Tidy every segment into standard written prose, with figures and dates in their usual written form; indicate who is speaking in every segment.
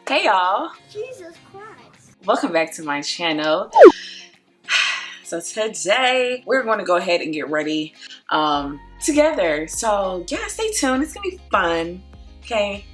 Speaker 1: Hey y'all,
Speaker 2: Jesus Christ.
Speaker 1: welcome back to my channel. So today we're going to go ahead and get ready together. So yeah, stay tuned, it's gonna be fun. Okay,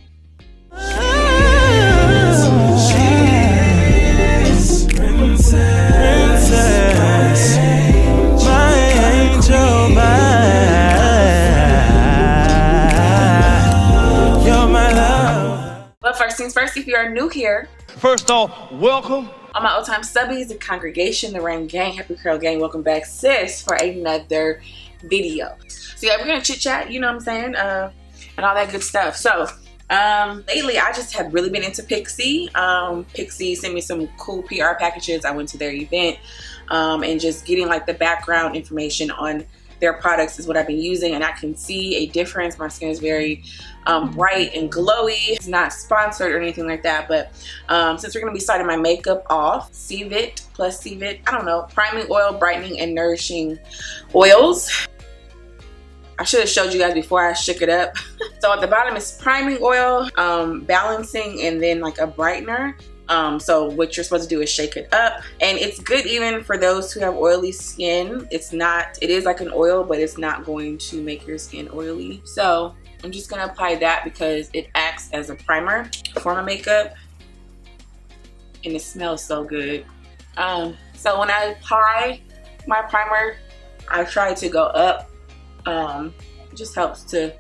Speaker 1: but first things first, if you are new here,
Speaker 3: first off, welcome.
Speaker 1: all my old time subbies, the congregation, the Rain Gang, Happy Curl Gang, welcome back, sis, for another video. So yeah, we're gonna chit chat, you know what I'm saying, and all that good stuff. So lately I just have really been into PIXI. PIXI sent me some cool PR packages. I went to their event, and just getting like the background information on their products is what I've been using, and I can see a difference. My skin is very bright and glowy. It's not sponsored or anything like that, but since we're gonna be starting my makeup off, CVIT plus CVIT, I don't know, priming oil, brightening and nourishing oils. I should have showed you guys before I shook it up. So at the bottom is priming oil, balancing, and then like a brightener. So what you're supposed to do is shake it up, and it's good even for those who have oily skin. It is like an oil, but it's not going to make your skin oily. So I'm just gonna apply that because it acts as a primer for my makeup, and it smells so good. So when I apply my primer, I try to go up. It just helps to,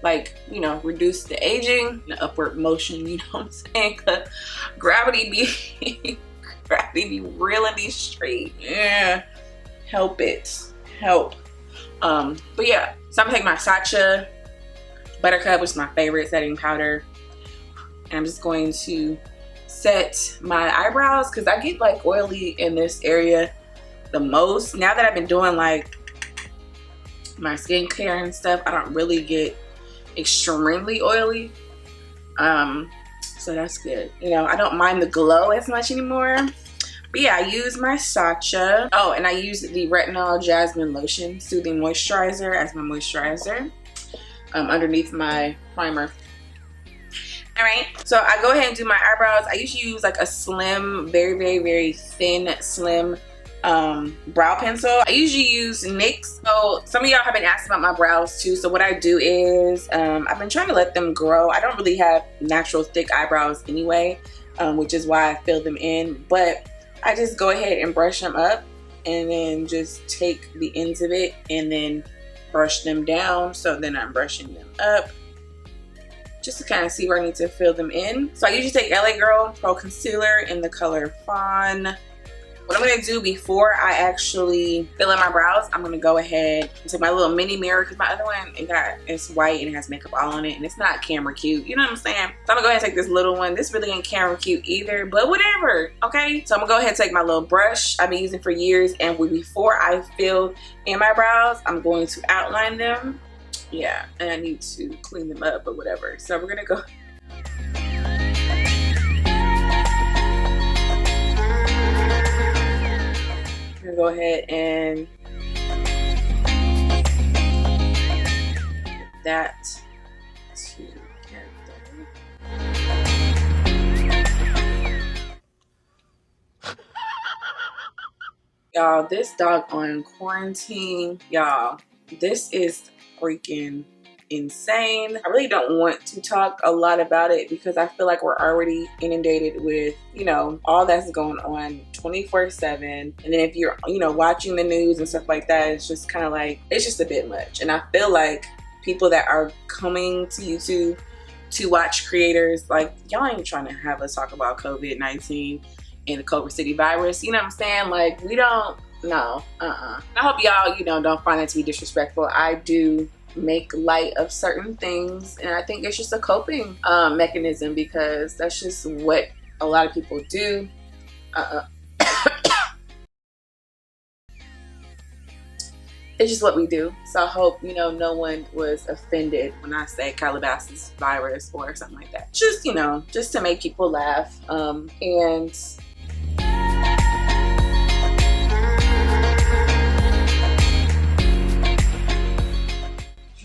Speaker 1: like, you know, reduce the aging, the upward motion, you know what I'm saying? 'Cause gravity be reeling these straight. Yeah, help it, help. But yeah, so I'm gonna take my Sacha Buttercup, which is my favorite setting powder, and I'm just going to set my eyebrows because I get like oily in this area the most. Now that I've been doing like my skincare and stuff, I don't really get extremely oily, so that's good. You know, I don't mind the glow as much anymore. But yeah, I use my Sacha. Oh, and I use the Retinol Jasmine Lotion Soothing Moisturizer as my moisturizer underneath my primer. All right, so I go ahead and do my eyebrows. I usually use like a slim, very thin, slim brow pencil. I usually use NYX. So some of y'all have been asking about my brows too. So what I do is I've been trying to let them grow. I don't really have natural thick eyebrows anyway, which is why I fill them in, but I just go ahead and brush them up and then just take the ends of it and then brush them down. So then I'm brushing them up just to kind of see where I need to fill them in. So I usually take LA Girl Pro Concealer in the color Fawn. What I'm gonna do before I actually fill in my brows, I'm gonna go ahead and take my little mini mirror, because my other one, it's white and it has makeup all on it and it's not camera cute, you know what I'm saying? So I'm gonna go ahead and take this little one. This really ain't camera cute either, but whatever, okay? So I'm gonna go ahead and take my little brush I've been using for years, and before I fill in my brows, I'm going to outline them. Yeah, and I need to clean them up or whatever. So we're gonna go. Go ahead and get that together. Y'all, this dog on quarantine, y'all, this is freaking insane. I really don't want to talk a lot about it because I feel like we're already inundated with, you know, all that's going on 24/7. And then if you're, you know, watching the news and stuff like that, it's just kind of like, it's just a bit much. And I feel like people that are coming to YouTube to watch creators, like, y'all ain't trying to have us talk about COVID-19 and the Culver City virus, you know what I'm saying? Like, we don't, no, I hope y'all, you know, don't find it to be disrespectful. I do make light of certain things, and I think it's just a coping mechanism, because that's just what a lot of people do. It's just what we do. So I hope, you know, no one was offended when I say Calabasas virus or something like that. Just, you know, just to make people laugh. And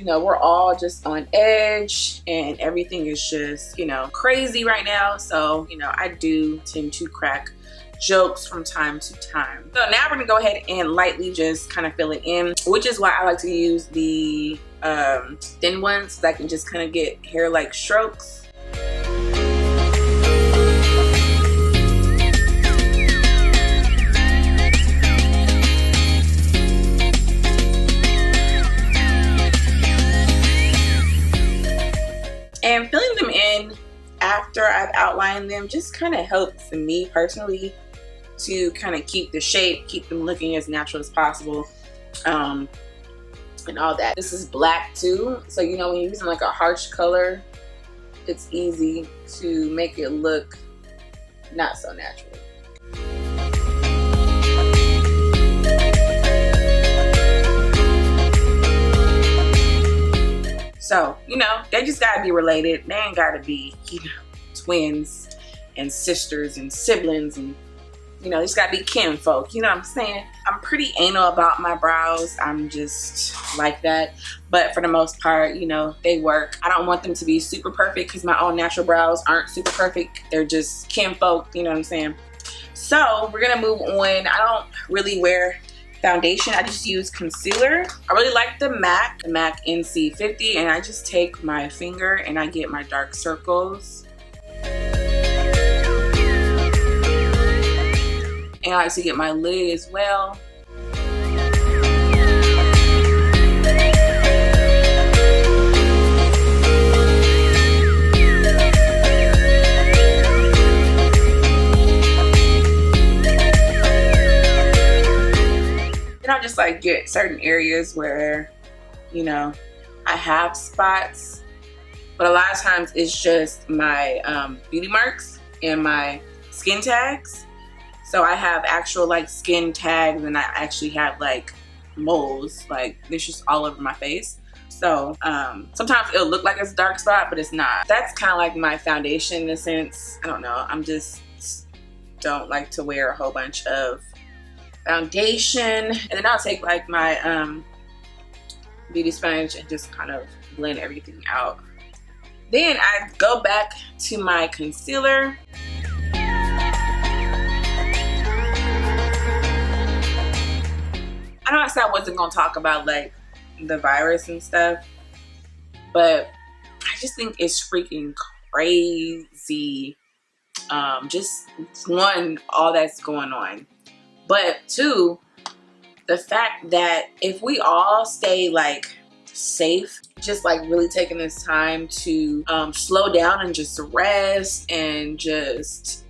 Speaker 1: you know, we're all just on edge and everything is just, you know, crazy right now. So, you know, I do tend to crack jokes from time to time. So now we're gonna go ahead and lightly just kind of fill it in, which is why I like to use the thin ones, so I can just kind of get hair-like strokes. And filling them in after I've outlined them just kind of helps me personally to kind of keep the shape, keep them looking as natural as possible, and all that. This is black too, so you know when you're using like a harsh color, it's easy to make it look not so natural. So, you know, they just gotta be related. They ain't gotta be, you know, twins and sisters and siblings, and you know, it's gotta be kinfolk, you know what I'm saying? I'm pretty anal about my brows. I'm just like that. But for the most part, you know, they work. I don't want them to be super perfect because my own natural brows aren't super perfect. They're just kinfolk, you know what I'm saying? So we're gonna move on. I don't really wear foundation. I just use concealer. I really like the MAC NC50, and I just take my finger and I get my dark circles. And I like to get my lid as well. And I'll just like get certain areas where, you know, I have spots, but a lot of times it's just my beauty marks and my skin tags. So I have actual like skin tags, and I actually have like moles, like it's just all over my face. So sometimes it'll look like it's a dark spot, but it's not. That's kind of like my foundation in a sense. I don't know, I'm just don't like to wear a whole bunch of foundation. And then I'll take like my beauty sponge and just kind of blend everything out. Then I go back to my concealer. I know I said I wasn't gonna talk about like the virus and stuff, but I just think it's freaking crazy. Just one, all that's going on, but two, the fact that if we all stay like safe, just like really taking this time to slow down and just rest and just,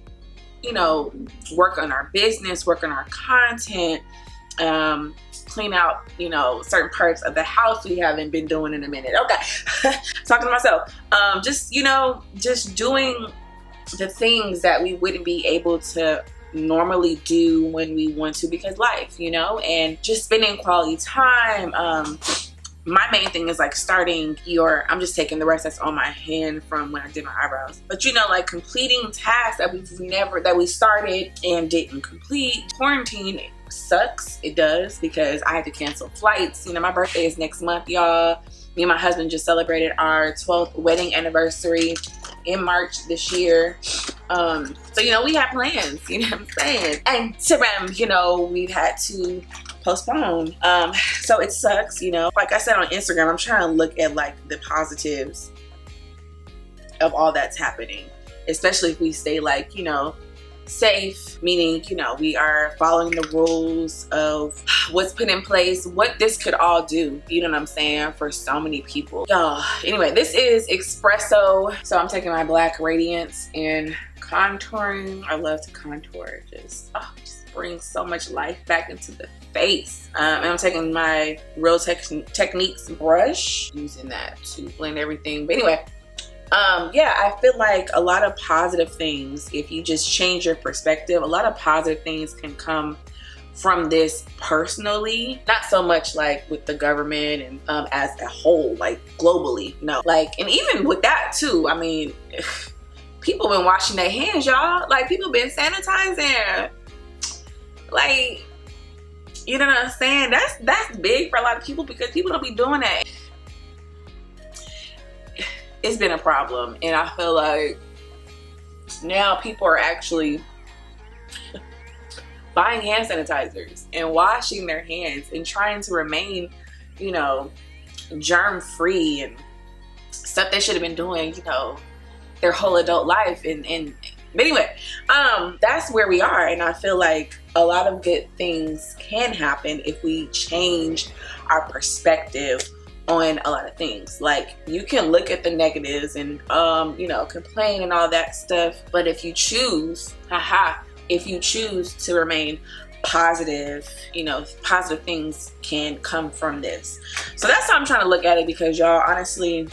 Speaker 1: you know, work on our business, work on our content, clean out, you know, certain parts of the house we haven't been doing in a minute. Okay, talking to myself. Just, you know, just doing the things that we wouldn't be able to normally do when we want to because life, you know, and just spending quality time. My main thing is like starting your, I'm just taking the rest that's on my hand from when I did my eyebrows, but you know, like completing tasks that we started and didn't complete. Quarantine sucks, it does, because I had to cancel flights. You know, my birthday is next month, y'all. Me and my husband just celebrated our 12th wedding anniversary in March this year. So you know, we have plans, you know what I'm saying, and you know, we've had to postpone. So it sucks, you know. Like I said on Instagram, I'm trying to look at like the positives of all that's happening, especially if we stay like, you know, safe, meaning, you know, we are following the rules of what's put in place, what this could all do, you know what I'm saying, for so many people. Y'all, anyway, this is Espresso. So I'm taking my black Radiance and contouring. I love to contour. Just brings so much life back into the face. And I'm taking my Real Techniques brush, using that to blend everything. But anyway, yeah, I feel like a lot of positive things, if you just change your perspective, a lot of positive things can come from this personally. Not so much like with the government and as a whole, like globally, no. Like, and even with that too, I mean, people been washing their hands, y'all. Like, people been sanitizing. Like, you know what I'm saying? That's big for a lot of people, because people don't be doing that. it's been a problem. And I feel like now people are actually buying hand sanitizers and washing their hands and trying to remain, you know, germ free and stuff they should have been doing, you know, their whole adult life. And but anyway, that's where we are. And I feel like a lot of good things can happen if we change our perspective on a lot of things. Like, you can look at the negatives and you know, complain and all that stuff, but if you choose, if you choose to remain positive, you know, positive things can come from this. So that's how I'm trying to look at it, because y'all, honestly,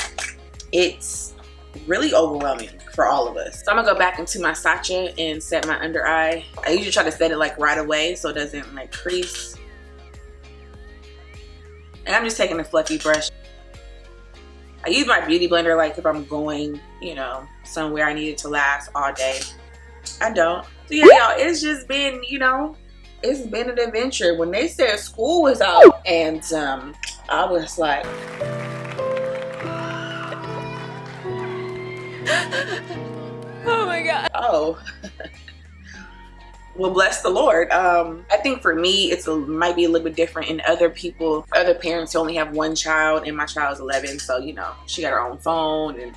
Speaker 1: it's really overwhelming for all of us. So I'm gonna go back into my Sacha and set my under eye. I usually try to set it like right away so it doesn't like crease. And I'm just taking a fluffy brush. I use my beauty blender like if I'm going, you know, somewhere I need it to last all day. I don't. So yeah, y'all, it's just been, you know, it's been an adventure. When they said school was out, and I was like,
Speaker 2: oh my God.
Speaker 1: Oh. Well, bless the Lord. I think for me, might be a little bit different. In other parents who only have one child, and my child is 11, so you know, she got her own phone and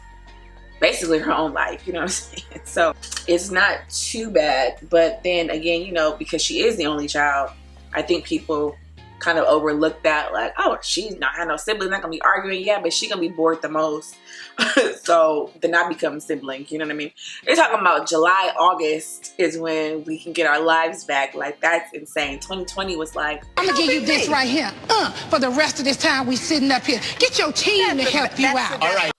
Speaker 1: basically her own life, you know what I'm saying? So it's not too bad. But then again, you know, because she is the only child, I think people kind of overlook that, like, oh, she's not had no siblings, not gonna be arguing. Yeah, but she gonna be bored the most. So then I become sibling, you know what I mean? They're talking about July, August is when we can get our lives back. Like, that's insane. 2020 was like,
Speaker 4: I'm gonna give you this right here. For the rest of this time we sitting up here. Get your team to help you out.
Speaker 3: All right.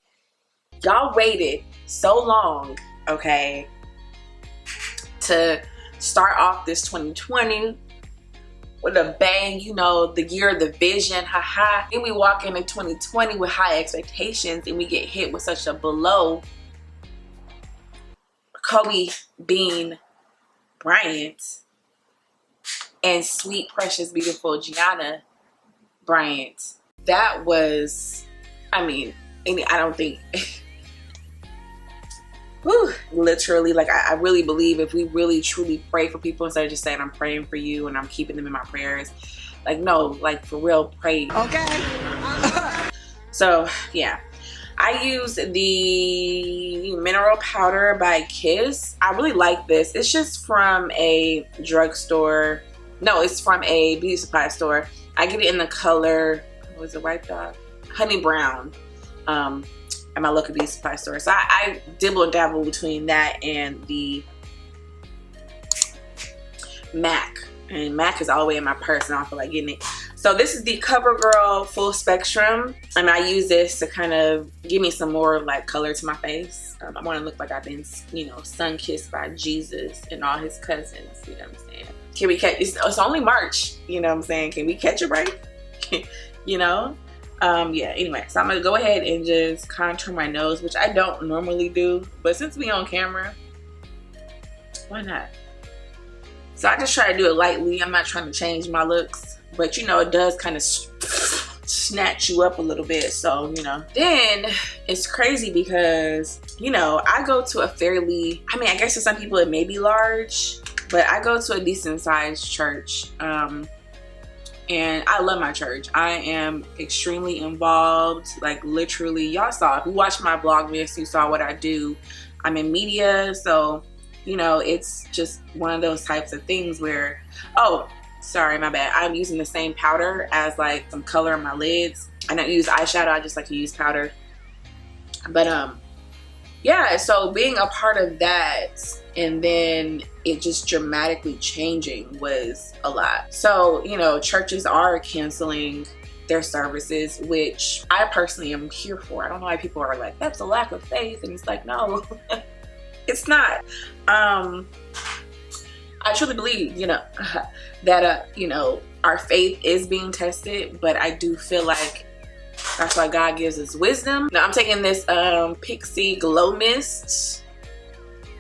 Speaker 1: y'all waited so long, okay, to start off this 2020 with a bang, you know, the year of the vision, haha. Then we walk into 2020 with high expectations and we get hit with such a blow. Kobe Bean Bryant and sweet, precious, beautiful Gianna Bryant. That was, I mean, I don't think, whew, literally, like, I really believe if we really truly pray for people instead of just saying I'm praying for you and I'm keeping them in my prayers, like, no, like, for real, pray.
Speaker 4: Okay.
Speaker 1: So yeah, I use the mineral powder by Kiss. I really like this. It's just from a drugstore. No, it's from a beauty supply store. I get it in the color, what was it, wiped off? Honey brown. At my local beauty supply store. So I dibble and dabble between that and the MAC. And MAC is all the way in my purse and I don't feel like getting it. So this is the CoverGirl Full Spectrum. And I use this to kind of give me some more like color to my face. I want to look like I've been, you know, sun-kissed by Jesus and all his cousins. You know what I'm saying? Can we catch, it's only March. You know what I'm saying? Can we catch a break? You know? Yeah, anyway, so I'm gonna go ahead and just contour my nose, which I don't normally do, but since we on camera, why not? So I just try to do it lightly. I'm not trying to change my looks, but you know, it does kind of snatch you up a little bit. So, you know, then it's crazy because, you know, I go to a fairly, I mean, I guess for some people it may be large, but I go to a decent sized church. And I love my church. I am extremely involved, like literally, y'all saw, if you watched my Vlogmas, you saw what I do. I'm in media, so, you know, it's just one of those types of things where, oh, sorry, my bad. I'm using the same powder as like some color on my lids. I don't use eyeshadow, I just like to use powder. But yeah, so being a part of that and then it just dramatically changing was a lot. So, you know, churches are canceling their services, which I personally am here for. I don't know why people are like, that's a lack of faith. And it's like, no, it's not. I truly believe, you know, that, you know, our faith is being tested, but I do feel like that's why God gives us wisdom. Now I'm taking this PIXI Glow Mist.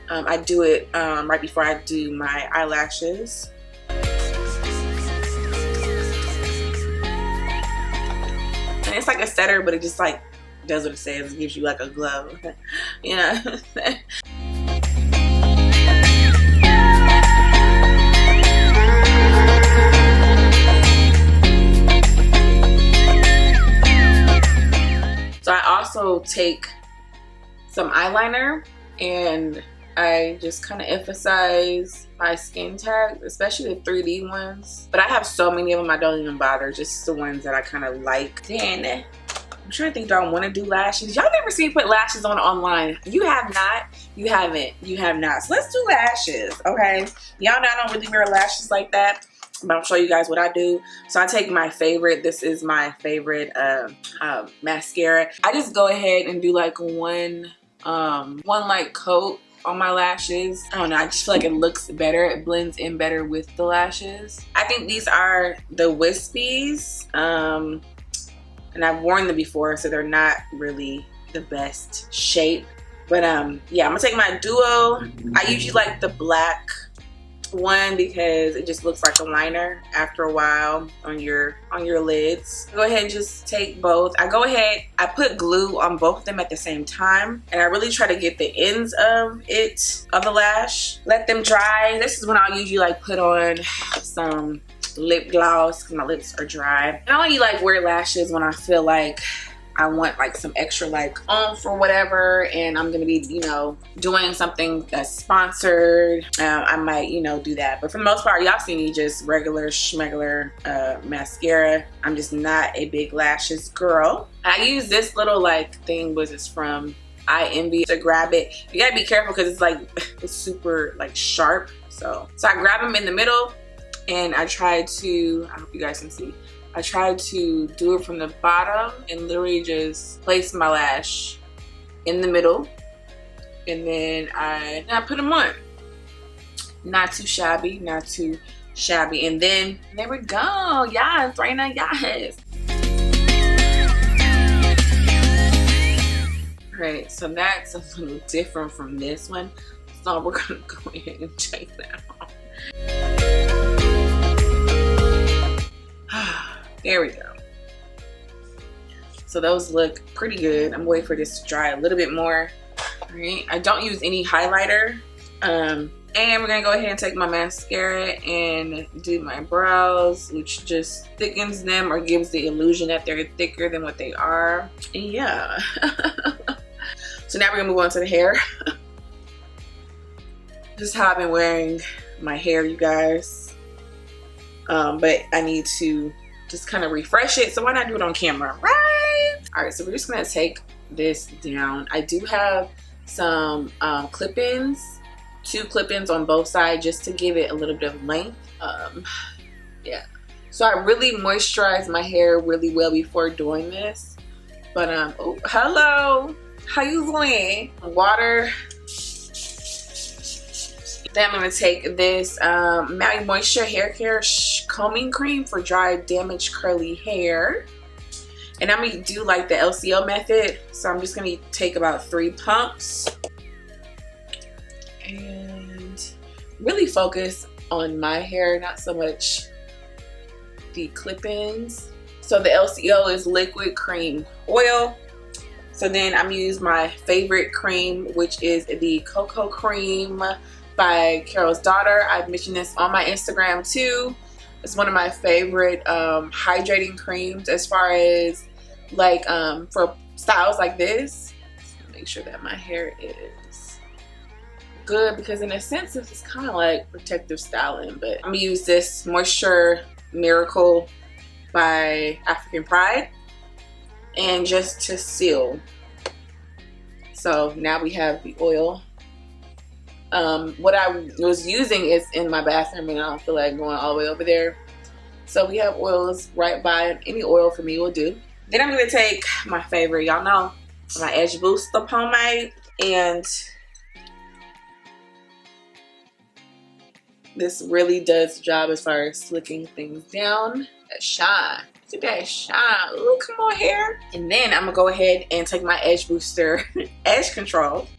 Speaker 1: I do it right before I do my eyelashes. And it's like a setter, but it just like does what it says. It gives you like a glow. You know. So I also take some eyeliner and I just kind of emphasize my skin tags, especially the 3D ones. But I have so many of them I don't even bother, just the ones that I kind of like. Then I'm trying to think, do I want to do lashes? Y'all never seen me put lashes on online. You have not, you haven't, you have not. So let's do lashes, okay? Y'all know I don't really wear lashes like that, but I'll show you guys what I do. So I take my favorite, this is my favorite mascara. I just go ahead and do like one like coat on my lashes. I don't know, I just feel like it looks better. It blends in better with the lashes. I think these are the Wispies. And I've worn them before, so they're not really the best shape. But yeah, I'm gonna take my Duo. I usually like the black one because it just looks like a liner after a while on your lids. Go ahead and just take both. I put glue on both of them at the same time, and I really try to get the ends of the lash. Let them dry. This is when I'll usually like put on some lip gloss because my lips are dry. I only like wear lashes when I feel like I want like some extra like oomph or whatever, and I'm gonna be, you know, doing something that's sponsored. I might, you know, do that. But for the most part, y'all see me just regular schmegular mascara. I'm just not a big lashes girl. I use this little like thing, was this from I Envy, to grab it. You gotta be careful because it's like it's super like sharp. So I grab them in the middle, and I try to, I hope you guys can see, I try to do it from the bottom and literally just place my lash in the middle, and then I put them on. Not too shabby, not too shabby. And then there we go. Yes, right now, yes. Alright, so that's a little different from this one. So we're gonna go ahead and take that off. There we go. So those look pretty good. I'm waiting for this to dry a little bit more. All right, I don't use any highlighter. And we're gonna go ahead and take my mascara and do my brows, which just thickens them or gives the illusion that they're thicker than what they are. And yeah. So now we're gonna move on to the hair. This is how I've been wearing my hair, you guys. But I need to just kind of refresh it, so why not do it on camera, right? All right, so we're just gonna take this down. I do have some clip-ins, 2 clip-ins on both sides just to give it a little bit of length. Yeah, so I really moisturize my hair really well before doing this. But oh, hello, how you doing? Water. Then I'm going to take this MAUI Moisture Hair Care Combing Cream for dry, damaged, curly hair. And I'm going to do like the LCO method. So I'm just going to take about 3 pumps. And really focus on my hair, not so much the clip-ins. So the LCO is liquid cream oil. So then I'm going to use my favorite cream, which is the Cocoa Cream by Carol's Daughter. I've mentioned this on my Instagram too. It's one of my favorite hydrating creams as far as like for styles like this. Make sure that my hair is good, because in a sense it's kind of like protective styling. But I'm gonna use this Moisture Miracle by African Pride, and just to seal. So now we have the oil. What I was using is in my bathroom, and I don't feel like going all the way over there. So we have oils right by. Any oil for me will do. Then I'm going to take my favorite, y'all know, my Edge Booster pomade. And this really does the job as far as slicking things down. That shine. See that shine. Ooh, come on here. And then I'm going to go ahead and take my Edge Booster Edge Control.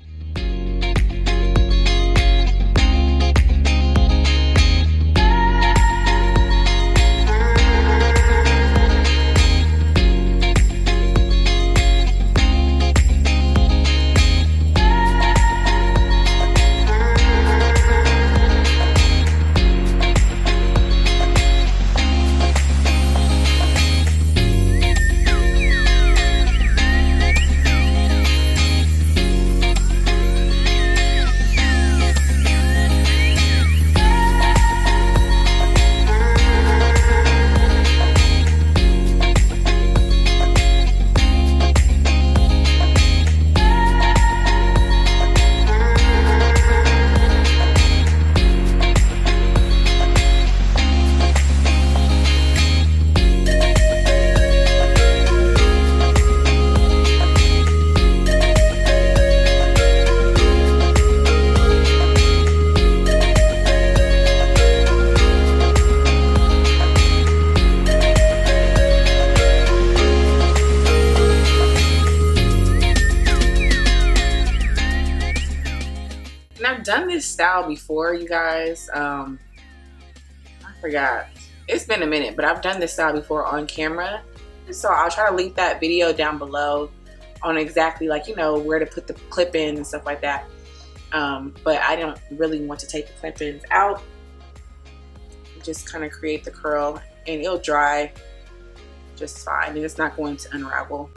Speaker 1: done this style before, you guys. I forgot. It's been a minute, but I've done this style before on camera. So I'll try to link that video down below on exactly, like, you know, where to put the clip-in and stuff like that. But I don't really want to take the clip-ins out. Just kind of create the curl, and it'll dry just fine, and it's not going to unravel.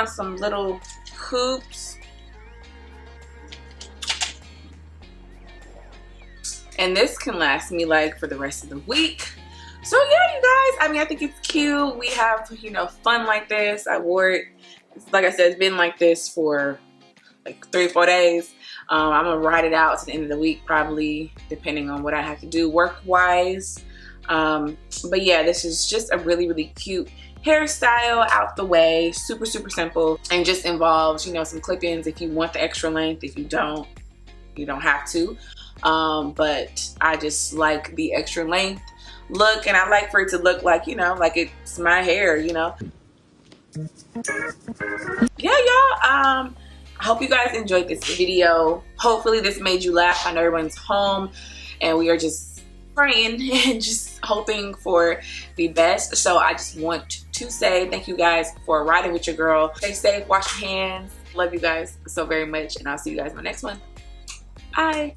Speaker 1: Some little hoops, and this can last me like for the rest of the week. So yeah, you guys, I mean, I think it's cute. We have, you know, fun like this. I wore it, like I said, it's been like this for like 3 or 4 days. I'm gonna ride it out to the end of the week, probably, depending on what I have to do work wise. But yeah, this is just a really, really cute hairstyle out the way, super simple, and just involves, you know, some clip-ins if you want the extra length. If you don't, you don't have to. But I just like the extra length look, and I like for it to look like, you know, like it's my hair, you know. Yeah, y'all, I hope you guys enjoyed this video. Hopefully this made you laugh. I know everyone's home and we are just praying and just hoping for the best. So I just want to say thank you guys for riding with your girl. Stay safe, wash your hands. Love you guys so very much, and I'll see you guys in my next one. Bye.